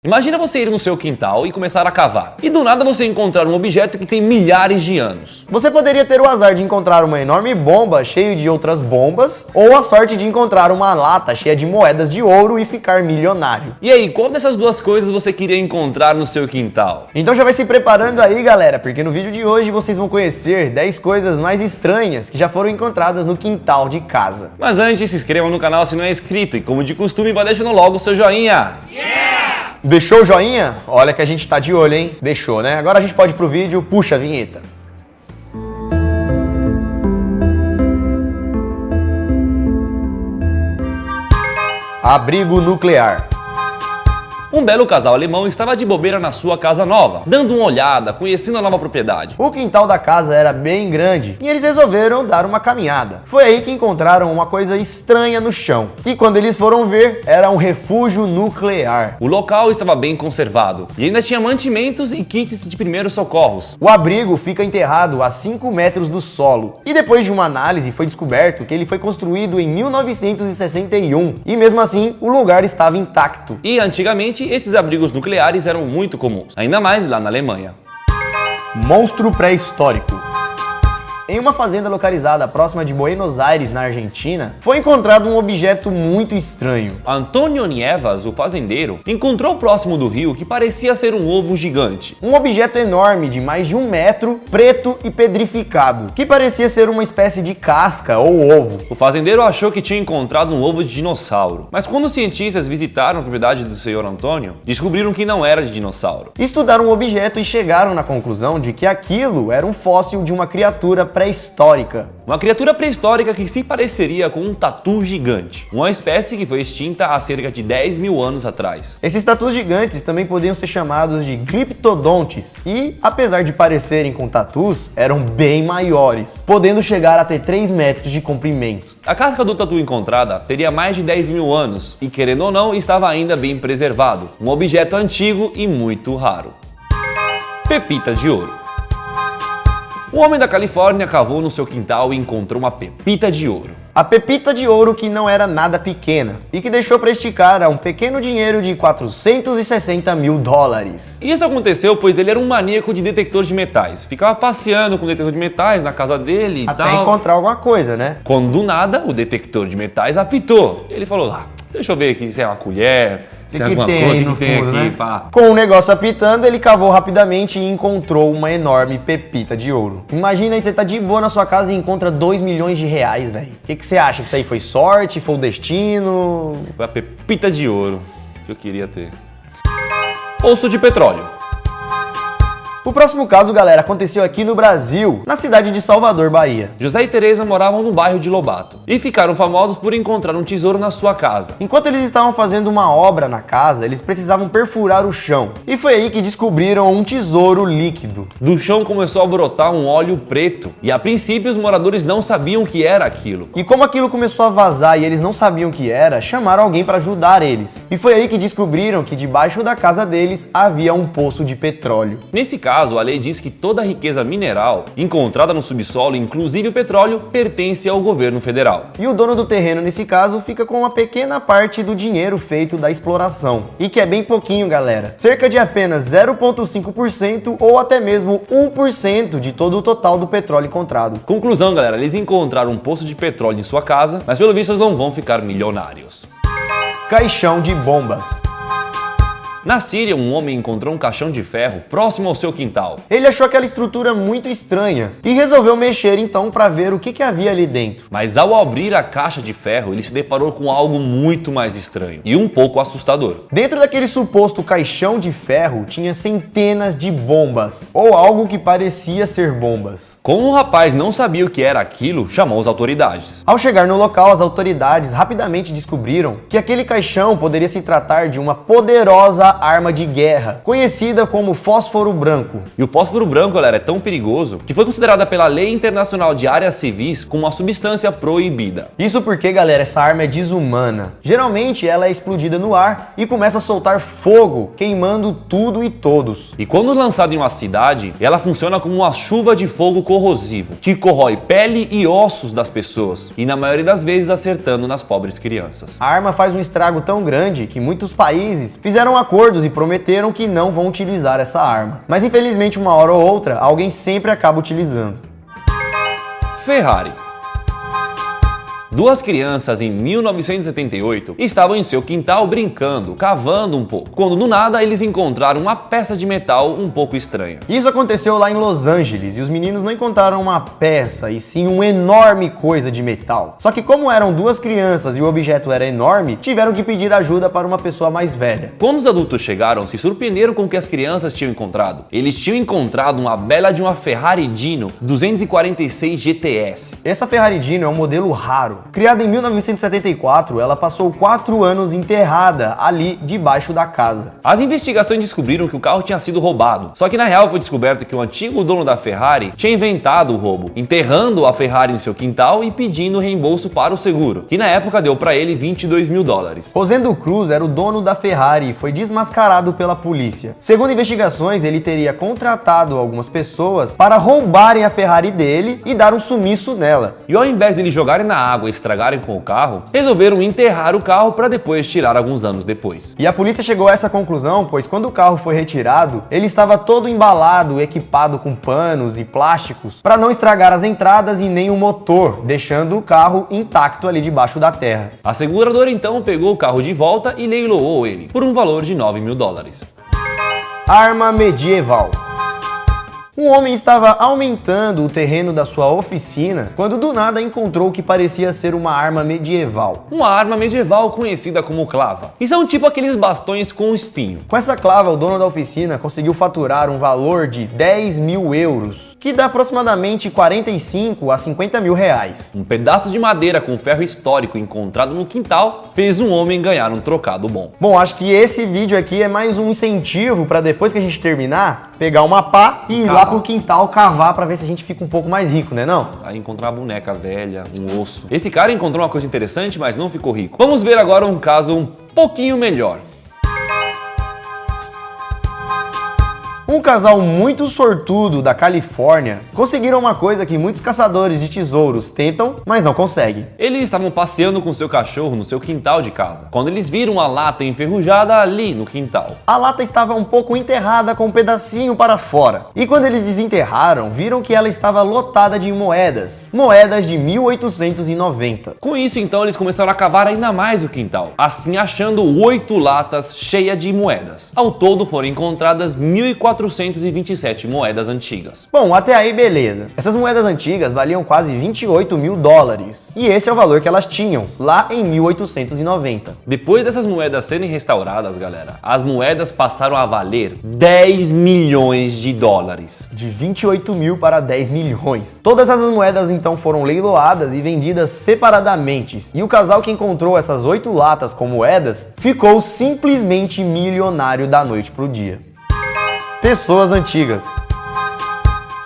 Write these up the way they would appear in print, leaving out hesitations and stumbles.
Imagina você ir no seu quintal e começar a cavar, e do nada você encontrar um objeto que tem milhares de anos. Você poderia ter o azar de encontrar uma enorme bomba cheia de outras bombas, ou a sorte de encontrar uma lata cheia de moedas de ouro e ficar milionário. E aí, qual dessas duas coisas você queria encontrar no seu quintal? Então já vai se preparando aí, galera, porque no vídeo de hoje vocês vão conhecer 10 coisas mais estranhas que já foram encontradas no quintal de casa. Mas antes, se inscreva no canal se não é inscrito e, como de costume, vai deixando logo o seu joinha. Deixou o joinha? Olha que a gente tá de olho, hein? Deixou, né? Agora a gente pode ir pro vídeo, puxa a vinheta. Abrigo nuclear. Um belo casal alemão estava de bobeira na sua casa nova, dando uma olhada, conhecendo a nova propriedade. O quintal da casa era bem grande e eles resolveram dar uma caminhada. Foi aí que encontraram uma coisa estranha no chão. E quando eles foram ver, era um refúgio nuclear. O local estava bem conservado e ainda tinha mantimentos e kits de primeiros socorros. O abrigo fica enterrado a 5 metros do solo. E depois de uma análise foi descoberto que ele foi construído em 1961. E mesmo assim, o lugar estava intacto. E antigamente, esses abrigos nucleares eram muito comuns, ainda mais lá na Alemanha. Monstro pré-histórico. Em uma fazenda localizada próxima de Buenos Aires, na Argentina, foi encontrado um objeto muito estranho. Antônio Nievas, o fazendeiro, encontrou próximo do rio que parecia ser um ovo gigante. Um objeto enorme de mais de 1 metro, preto e pedrificado, que parecia ser uma espécie de casca ou ovo. O fazendeiro achou que tinha encontrado um ovo de dinossauro, mas quando os cientistas visitaram a propriedade do senhor Antônio, descobriram que não era de dinossauro. Estudaram o objeto e chegaram na conclusão de que aquilo era um fóssil de uma criatura pré-histórica. Uma criatura pré-histórica que se pareceria com um tatu gigante, uma espécie que foi extinta há cerca de 10 mil anos atrás. Esses tatus gigantes também podiam ser chamados de gliptodontes e, apesar de parecerem com tatus, eram bem maiores, podendo chegar a ter 3 metros de comprimento. A casca do tatu encontrada teria mais de 10 mil anos e, querendo ou não, estava ainda bem preservado, um objeto antigo e muito raro. Pepita de ouro. Um homem da Califórnia cavou no seu quintal e encontrou uma pepita de ouro. A pepita de ouro que não era nada pequena e que deixou para esticar a um pequeno dinheiro de 460 mil dólares. Isso aconteceu pois ele era um maníaco de detector de metais. Ficava passeando com o detector de metais na casa dele e até tal. Encontrar alguma coisa, né? Quando do nada o detector de metais apitou. Ele falou, deixa eu ver aqui se é uma colher, se é alguma coisa que tem aqui, né? pá. Com o negócio apitando, ele cavou rapidamente e encontrou uma enorme pepita de ouro. Imagina aí, você tá de boa na sua casa e encontra 2 milhões de reais, velho. O que você acha? Que isso aí foi sorte? Foi o destino? Foi a pepita de ouro que eu queria ter. Poço de petróleo. O próximo caso, galera, aconteceu aqui no Brasil, na cidade de Salvador, Bahia. José e Teresa moravam no bairro de Lobato e ficaram famosos por encontrar um tesouro na sua casa. Enquanto eles estavam fazendo uma obra na casa, eles precisavam perfurar o chão. E foi aí que descobriram um tesouro líquido. Do chão começou a brotar um óleo preto e a princípio os moradores não sabiam o que era aquilo. E como aquilo começou a vazar e eles não sabiam o que era, chamaram alguém para ajudar eles. E foi aí que descobriram que debaixo da casa deles havia um poço de petróleo. Nesse caso, a lei diz que toda a riqueza mineral encontrada no subsolo, inclusive o petróleo, pertence ao governo federal. E o dono do terreno, nesse caso, fica com uma pequena parte do dinheiro feito da exploração. E que é bem pouquinho, galera. Cerca de apenas 0,5% ou até mesmo 1% de todo o total do petróleo encontrado. Conclusão, galera, eles encontraram um poço de petróleo em sua casa, mas pelo visto eles não vão ficar milionários. Caixão de bombas. Na Síria, um homem encontrou um caixão de ferro próximo ao seu quintal. Ele achou aquela estrutura muito estranha e resolveu mexer então para ver o que havia ali dentro. Mas ao abrir a caixa de ferro, ele se deparou com algo muito mais estranho e um pouco assustador. Dentro daquele suposto caixão de ferro tinha centenas de bombas, ou algo que parecia ser bombas. Como o rapaz não sabia o que era aquilo, chamou as autoridades. Ao chegar no local, as autoridades rapidamente descobriram que aquele caixão poderia se tratar de uma poderosa arma de guerra, conhecida como fósforo branco. E o fósforo branco, galera, é tão perigoso que foi considerada pela Lei Internacional de Áreas Civis como uma substância proibida. Isso porque, galera, essa arma é desumana. Geralmente ela é explodida no ar e começa a soltar fogo, queimando tudo e todos. E quando lançada em uma cidade, ela funciona como uma chuva de fogo corrosivo, que corrói pele e ossos das pessoas, e na maioria das vezes acertando nas pobres crianças. A arma faz um estrago tão grande que muitos países fizeram acordo acordos e prometeram que não vão utilizar essa arma. Mas infelizmente, uma hora ou outra, alguém sempre acaba utilizando. Ferrari. Duas crianças em 1978 estavam em seu quintal brincando, cavando um pouco, quando do nada eles encontraram uma peça de metal um pouco estranha. Isso aconteceu lá em Los Angeles e os meninos não encontraram uma peça, e sim uma enorme coisa de metal. Só que como eram duas crianças e o objeto era enorme, tiveram que pedir ajuda para uma pessoa mais velha. Quando os adultos chegaram, se surpreenderam com o que as crianças tinham encontrado. Eles tinham encontrado uma bela de uma Ferrari Dino 246 GTS. Essa Ferrari Dino é um modelo raro. Criada em 1974, ela passou 4 anos enterrada ali debaixo da casa. As investigações descobriram que o carro tinha sido roubado, só que na real foi descoberto que o antigo dono da Ferrari tinha inventado o roubo, enterrando a Ferrari em seu quintal e pedindo reembolso para o seguro, que na época deu para ele $22 mil. Rosendo Cruz era o dono da Ferrari e foi desmascarado pela polícia. Segundo investigações, ele teria contratado algumas pessoas para roubarem a Ferrari dele e dar um sumiço nela. E ao invés dele jogarem na água e estragarem com o carro, resolveram enterrar o carro para depois tirar alguns anos depois. E a polícia chegou a essa conclusão, pois quando o carro foi retirado, ele estava todo embalado, equipado com panos e plásticos para não estragar as entradas e nem o motor, deixando o carro intacto ali debaixo da terra. A seguradora então pegou o carro de volta e leiloou ele por um valor de $9 mil. Arma medieval. Um homem estava aumentando o terreno da sua oficina quando do nada encontrou o que parecia ser uma arma medieval. Uma arma medieval conhecida como clava. E são tipo aqueles bastões com espinho. Com essa clava, o dono da oficina conseguiu faturar um valor de 10 mil euros, que dá aproximadamente 45 a 50 mil reais. Um pedaço de madeira com ferro histórico encontrado no quintal fez um homem ganhar um trocado bom. Bom, acho que esse vídeo aqui é mais um incentivo para depois que a gente terminar, pegar uma pá e ir lá pro quintal cavar para ver se a gente fica um pouco mais rico, né não? Aí encontrar uma boneca velha, um osso. Esse cara encontrou uma coisa interessante, mas não ficou rico. Vamos ver agora um caso um pouquinho melhor. Um casal muito sortudo da Califórnia conseguiram uma coisa que muitos caçadores de tesouros tentam, mas não conseguem. Eles estavam passeando com seu cachorro no seu quintal de casa, quando eles viram uma lata enferrujada ali no quintal. A lata estava um pouco enterrada com um pedacinho para fora. E quando eles desenterraram, viram que ela estava lotada de moedas. Moedas de 1890. Com isso, então, eles começaram a cavar ainda mais o quintal, assim achando 8 latas cheias de moedas. Ao todo foram encontradas 1.427 moedas antigas. Bom, até aí beleza. Essas moedas antigas valiam quase 28 mil dólares. E esse é o valor que elas tinham, lá em 1890. Depois dessas moedas serem restauradas, galera, as moedas passaram a valer 10 milhões de dólares. De 28 mil para 10 milhões. Todas essas moedas então foram leiloadas e vendidas separadamente. E o casal que encontrou essas 8 latas com moedas ficou simplesmente milionário da noite pro dia. Pessoas antigas.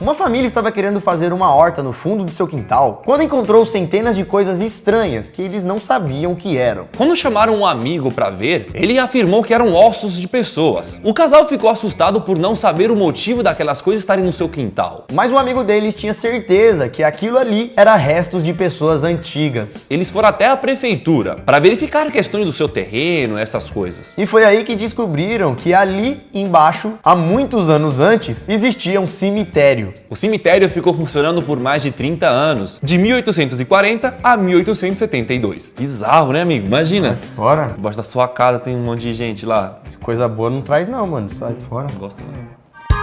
Uma família estava querendo fazer uma horta no fundo do seu quintal quando encontrou centenas de coisas estranhas que eles não sabiam o que eram. Quando chamaram um amigo para ver, ele afirmou que eram ossos de pessoas. O casal ficou assustado por não saber o motivo daquelas coisas estarem no seu quintal. Mas um amigo deles tinha certeza que aquilo ali era restos de pessoas antigas. Eles foram até a prefeitura para verificar questões do seu terreno, essas coisas. E foi aí que descobriram que ali embaixo, há muitos anos antes, existia um cemitério. O cemitério ficou funcionando por mais de 30 anos, de 1840 a 1872. Bizarro, né, amigo? Imagina. Sai fora. Embaixo da sua casa tem um monte de gente lá. Coisa boa não traz não, mano. Sai fora. Não gosto não.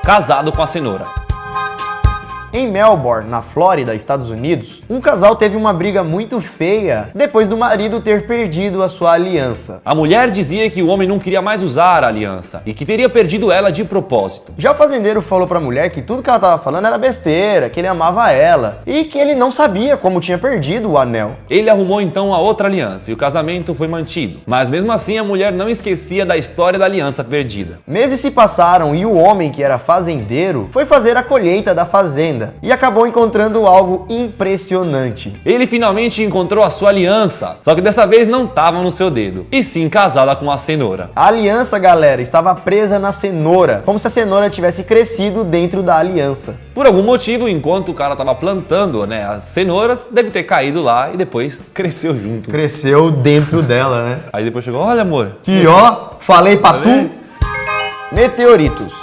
Casado com a cenoura. Em Melbourne, na Flórida, Estados Unidos, um casal teve uma briga muito feia depois do marido ter perdido a sua aliança. A mulher dizia que o homem não queria mais usar a aliança e que teria perdido ela de propósito. Já o fazendeiro falou pra mulher que tudo que ela tava falando era besteira, que ele amava ela e que ele não sabia como tinha perdido o anel. Ele arrumou então a outra aliança e o casamento foi mantido. Mas mesmo assim a mulher não esquecia da história da aliança perdida. Meses se passaram e o homem, que era fazendeiro, foi fazer a colheita da fazenda. pesquisa e acabou encontrando algo impressionante. Ele finalmente encontrou a sua aliança, só que dessa vez não estava no seu dedo, e sim casada com a cenoura. A aliança, galera, estava presa na cenoura, como se a cenoura tivesse crescido dentro da aliança. Por algum motivo, enquanto o cara estava plantando, as cenouras, deve ter caído lá e depois cresceu junto. Cresceu dentro dela, né? Aí depois chegou, olha amor. Que ó, falei pra tu. Meteoritos.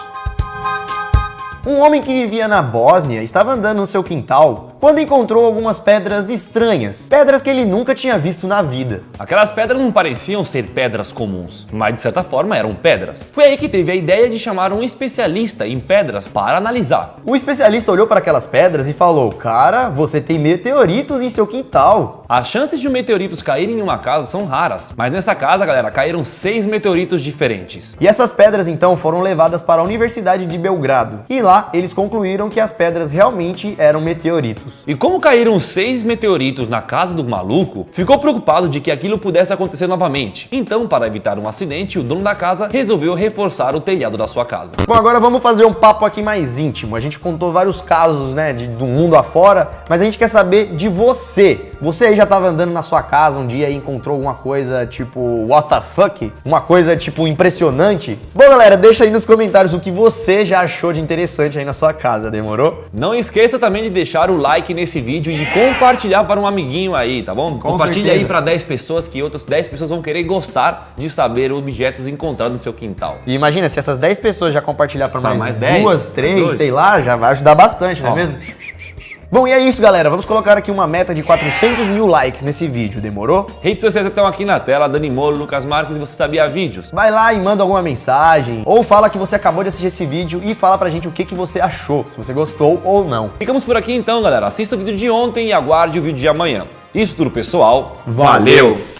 Um homem que vivia na Bósnia estava andando no seu quintal quando encontrou algumas pedras estranhas, pedras que ele nunca tinha visto na vida. Aquelas pedras não pareciam ser pedras comuns, mas de certa forma eram pedras. Foi aí que teve a ideia de chamar um especialista em pedras para analisar. O especialista olhou para aquelas pedras e falou: cara, você tem meteoritos em seu quintal. As chances de meteoritos caírem em uma casa são raras, mas nessa casa, galera, caíram 6 meteoritos diferentes. E essas pedras então foram levadas para a Universidade de Belgrado. E lá eles concluíram que as pedras realmente eram meteoritos. E como caíram 6 meteoritos na casa do maluco, ficou preocupado de que aquilo pudesse acontecer novamente. Então, para evitar um acidente, o dono da casa resolveu reforçar o telhado da sua casa. Bom, agora vamos fazer um papo aqui mais íntimo. A gente contou vários casos, do mundo afora, mas a gente quer saber de você. Você aí já estava andando na sua casa um dia e encontrou alguma coisa tipo what the fuck? Uma coisa tipo impressionante? Bom, galera, deixa aí nos comentários o que você já achou de interessante aí na sua casa, demorou? Não esqueça também de deixar o like nesse vídeo e de compartilhar para um amiguinho aí, tá bom? Compartilha aí para 10 pessoas que outras 10 pessoas vão querer gostar de saber objetos encontrados no seu quintal. E imagina, se essas 10 pessoas já compartilhar para mais 10, 2, 3, sei lá, já vai ajudar bastante, não é mesmo? Bom, e é isso, galera. Vamos colocar aqui uma meta de 400 mil likes nesse vídeo, demorou? Redes sociais estão aqui na tela, Dani Molo, Lucas Marques e Você Sabia Vídeos. Vai lá e manda alguma mensagem, ou fala que você acabou de assistir esse vídeo e fala pra gente o que você achou, se você gostou ou não. Ficamos por aqui então, galera. Assista o vídeo de ontem e aguarde o vídeo de amanhã. Isso tudo, pessoal. Valeu!